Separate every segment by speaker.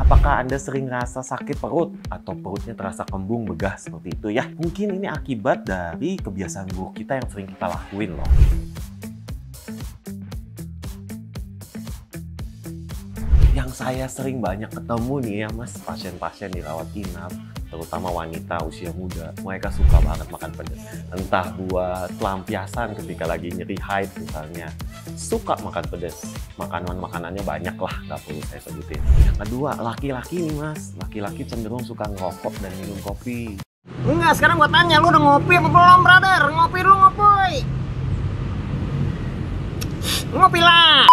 Speaker 1: Apakah Anda sering rasa sakit perut atau perutnya terasa kembung, begah seperti itu ya? Mungkin ini akibat dari kebiasaan buruk kita yang sering kita lakuin loh. Yang saya sering banyak ketemu nih ya mas, pasien-pasien di rawat inap, terutama wanita usia muda, mereka suka banget makan pedas. Entah buat pelampiasan ketika lagi nyeri haid misalnya, suka makan pedas. Makanannya banyak lah, nggak perlu saya sebutin. Yang kedua, laki-laki nih mas, laki-laki cenderung suka ngerokok dan minum kopi.
Speaker 2: Enggak, sekarang gua tanya, lu udah ngopi apa belum, brother? Ngopi dulu, ngopi. Ngopi lah.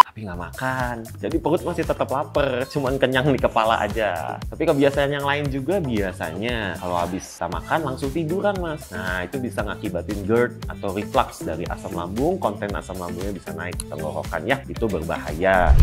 Speaker 1: Tapi nggak makan, jadi perut masih tetap lapar, cuman kenyang di kepala aja. Tapi kebiasaan yang lain juga biasanya kalau habis makan langsung tiduran mas. Nah itu bisa ngakibatin GERD atau reflux dari asam lambung, konten asam lambungnya bisa naik ke tenggorokan ya, itu berbahaya.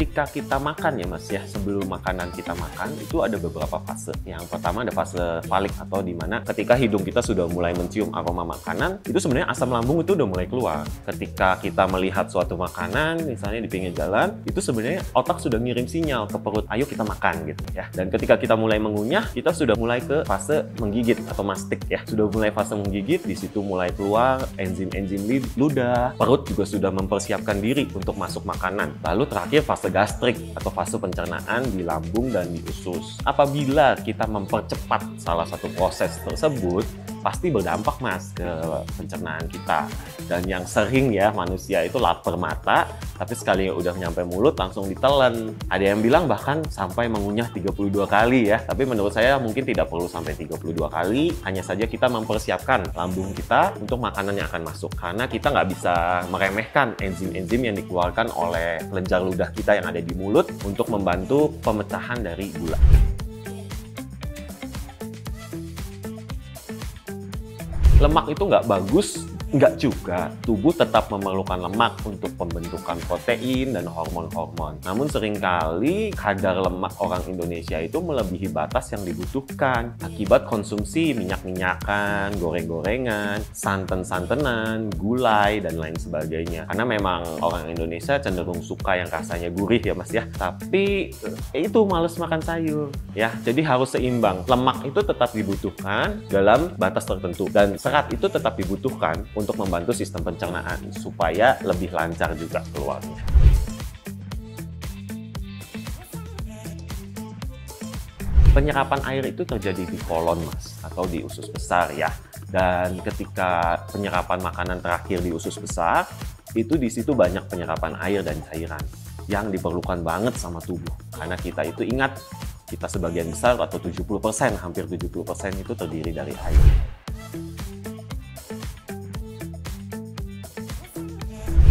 Speaker 1: Ketika kita makan ya mas ya, sebelum makanan kita makan itu ada beberapa fase. Yang pertama ada fase falik atau dimana ketika hidung kita sudah mulai mencium aroma makanan, itu sebenarnya asam lambung itu udah mulai keluar. Ketika kita melihat suatu makanan misalnya di pinggir jalan, itu sebenarnya otak sudah ngirim sinyal ke perut, ayo kita makan gitu ya. Dan ketika kita mulai mengunyah, kita sudah mulai ke fase menggigit atau mastik ya. Sudah mulai fase menggigit, di situ mulai keluar enzim-enzim ludah. Perut juga sudah mempersiapkan diri untuk masuk makanan. Lalu terakhir fase gastrik atau fase pencernaan di lambung dan di usus. Apabila kita mempercepat salah satu proses tersebut, pasti berdampak mas ke pencernaan kita. Dan yang sering ya manusia itu lapar mata, tapi sekali udah nyampe mulut langsung ditelan. Ada yang bilang bahkan sampai mengunyah 32 kali ya. Tapi menurut saya mungkin tidak perlu sampai 32 kali. Hanya saja kita mempersiapkan lambung kita untuk makanan yang akan masuk. Karena kita nggak bisa meremehkan enzim-enzim yang dikeluarkan oleh kelenjar ludah kita yang ada di mulut untuk membantu pemecahan dari gula. Lemak itu nggak bagus, nggak juga. Tubuh tetap memerlukan lemak untuk pembentukan protein dan hormon-hormon. Namun seringkali kadar lemak orang Indonesia itu melebihi batas yang dibutuhkan akibat konsumsi minyak-minyakan, goreng-gorengan, santan-santanan, gulai, dan lain sebagainya. Karena memang orang Indonesia cenderung suka yang rasanya gurih ya mas ya. Tapi itu males makan sayur ya. Jadi harus seimbang. Lemak itu tetap dibutuhkan dalam batas tertentu. Dan serat itu tetap dibutuhkan untuk membantu sistem pencernaan supaya lebih lancar juga keluarnya. Penyerapan air itu terjadi di kolon mas atau di usus besar ya. Dan ketika penyerapan makanan terakhir di usus besar, itu di situ banyak penyerapan air dan cairan yang diperlukan banget sama tubuh. Karena kita itu ingat, kita sebagian besar atau 70%, hampir 70% itu terdiri dari air.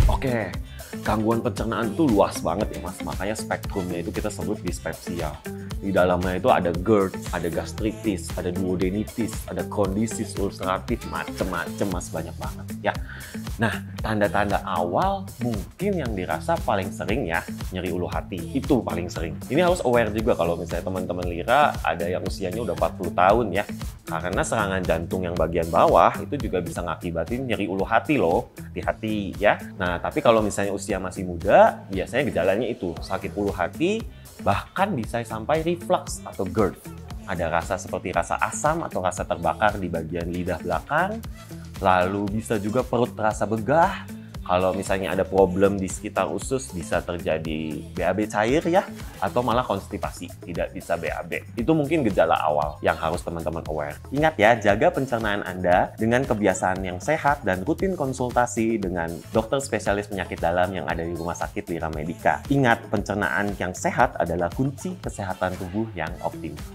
Speaker 1: Oke, gangguan pencernaan itu luas banget ya mas, makanya spektrumnya itu kita sebut dispepsia. Di dalamnya itu ada GERD, ada gastritis, ada duodenitis, ada kondisi ulceratif, macem-macem mas, banyak banget ya. Nah, tanda-tanda awal mungkin yang dirasa paling sering ya, nyeri ulu hati, itu paling sering. Ini harus aware juga kalau misalnya teman-teman Lira ada yang usianya udah 40 tahun ya. Karena serangan jantung yang bagian bawah itu juga bisa ngakibatin nyeri ulu hati loh, hati-hati ya. Nah, tapi kalau misalnya usia masih muda, biasanya gejalanya itu sakit ulu hati, bahkan bisa sampai reflux atau GERD. Ada rasa seperti rasa asam atau rasa terbakar di bagian lidah belakang, lalu bisa juga perut terasa begah. Kalau misalnya ada problem di sekitar usus, bisa terjadi BAB cair ya, atau malah konstipasi, tidak bisa BAB. Itu mungkin gejala awal yang harus teman-teman aware. Ingat ya, jaga pencernaan Anda dengan kebiasaan yang sehat dan rutin konsultasi dengan dokter spesialis penyakit dalam yang ada di Rumah Sakit Lira Medica. Ingat, pencernaan yang sehat adalah kunci kesehatan tubuh yang optimal.